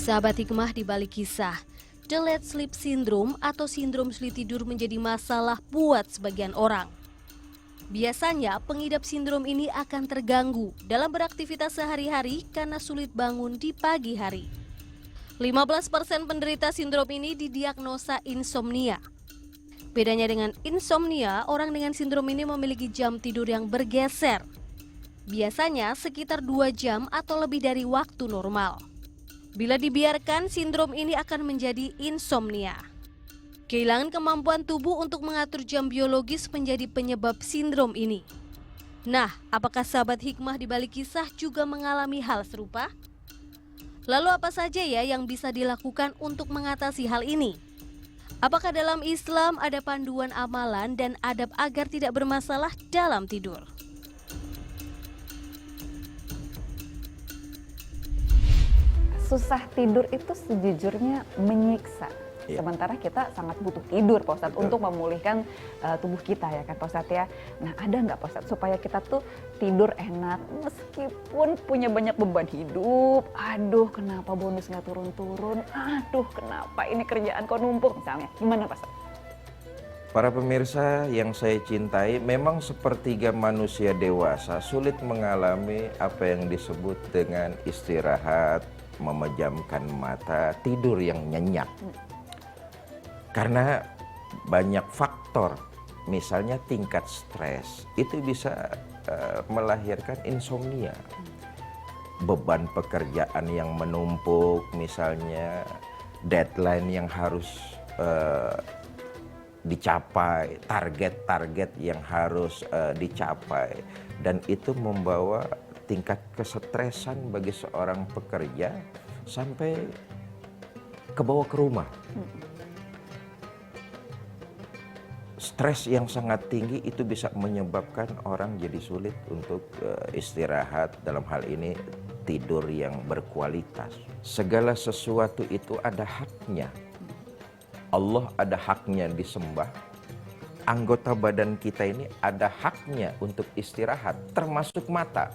Sahabat hikmah di balik kisah, delayed sleep syndrome atau sindrom sulit tidur menjadi masalah buat sebagian orang. Biasanya pengidap sindrom ini akan terganggu dalam beraktivitas sehari-hari karena sulit bangun di pagi hari. 15% penderita sindrom ini didiagnosa insomnia. Bedanya dengan insomnia, orang dengan sindrom ini memiliki jam tidur yang bergeser. Biasanya sekitar 2 jam atau lebih dari waktu normal. Bila dibiarkan, sindrom ini akan menjadi insomnia. Kehilangan kemampuan tubuh untuk mengatur jam biologis menjadi penyebab sindrom ini. Nah, apakah sahabat hikmah di balik kisah juga mengalami hal serupa? Lalu apa saja ya yang bisa dilakukan untuk mengatasi hal ini? Apakah dalam Islam ada panduan amalan dan adab agar tidak bermasalah dalam tidur? Susah tidur itu sejujurnya menyiksa. Iya. Sementara kita sangat butuh tidur, Pak Ustadz, Betul. untuk memulihkan tubuh kita ya kan, Pak Ustadz ya. Nah, ada nggak, Pak Ustadz, supaya kita tuh tidur enak meskipun punya banyak beban hidup? Aduh, kenapa bonus nggak turun-turun? Aduh, kenapa ini kerjaan kok numpuk misalnya? Gimana, Pak Ustadz? Para pemirsa yang saya cintai, memang sepertiga manusia dewasa sulit mengalami apa yang disebut dengan istirahat, memejamkan mata, tidur yang nyenyak. Karena banyak faktor, misalnya tingkat stres, itu bisa melahirkan insomnia. Beban pekerjaan yang menumpuk, misalnya deadline yang harus dicapai, target-target yang harus dicapai, dan itu membawa tingkat kesetresan bagi seorang pekerja sampai kebawa ke rumah. Stres yang sangat tinggi itu bisa menyebabkan orang jadi sulit untuk istirahat, dalam hal ini tidur yang berkualitas. Segala sesuatu itu ada haknya. Allah ada haknya disembah. Anggota badan kita ini ada haknya untuk istirahat, termasuk mata.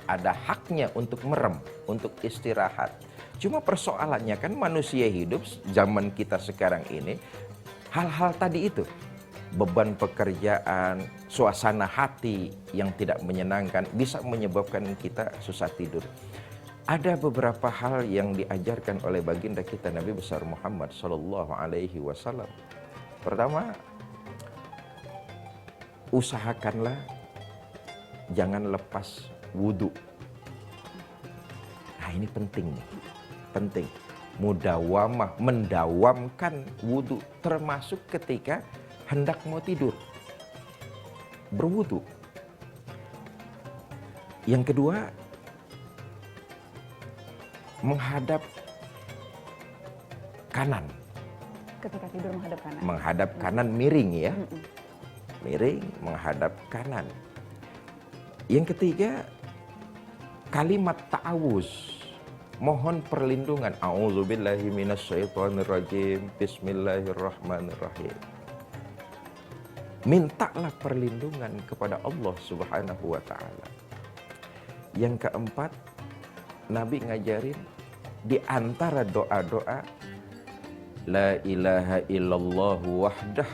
Ada haknya untuk merem, untuk istirahat. Cuma persoalannya kan manusia hidup zaman kita sekarang ini, hal-hal tadi itu. Beban pekerjaan, suasana hati yang tidak menyenangkan bisa menyebabkan kita susah tidur. Ada beberapa hal yang diajarkan oleh baginda kita Nabi besar Muhammad SAW. Pertama, usahakanlah jangan lepas wudhu. Nah, ini penting nih, penting. Mudawamah, mendawamkan wudhu, termasuk ketika hendak mau tidur, berwudhu. Yang kedua, menghadap kanan. Ketika tidur menghadap kanan. Menghadap kanan, miring ya. Miring, menghadap kanan. Yang ketiga, kalimat ta'awuz. Mohon perlindungan. A'udzubillahi minasyaitonirrajim. Bismillahirrahmanirrahim. Mintalah perlindungan kepada Allah Subhanahu wa ta'ala. Yang keempat, Nabi ngajarin di antara doa-doa, La ilaha illallah wahdah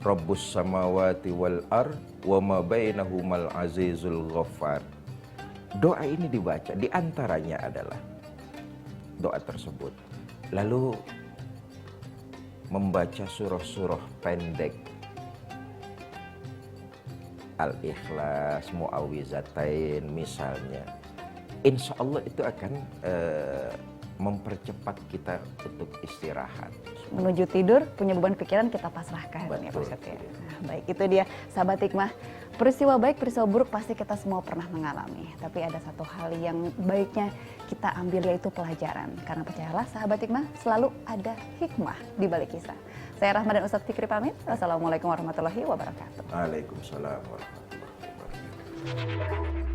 Rabbus samawati wal ard wa ma bainahumal azizul ghaffar. Doa ini dibaca, di antaranya adalah doa tersebut. Lalu membaca surah-surah pendek, Al-Ikhlas, Mu'awwizatain misalnya. Insya Allah itu akan mempercepat kita untuk istirahat. Menuju tidur, punya beban pikiran kita pasrahkan. Betul. Ya, Pak Ustadz, ya. Nah, baik, itu dia sahabat hikmah. Peristiwa baik, peristiwa buruk pasti kita semua pernah mengalami. Tapi ada satu hal yang baiknya kita ambil, yaitu pelajaran. Karena percayalah sahabat hikmah, selalu ada hikmah di balik kisah. Saya Rahma dan Ustadz Fikri pamit. Wassalamualaikum warahmatullahi wabarakatuh. Waalaikumsalam warahmatullahi wabarakatuh.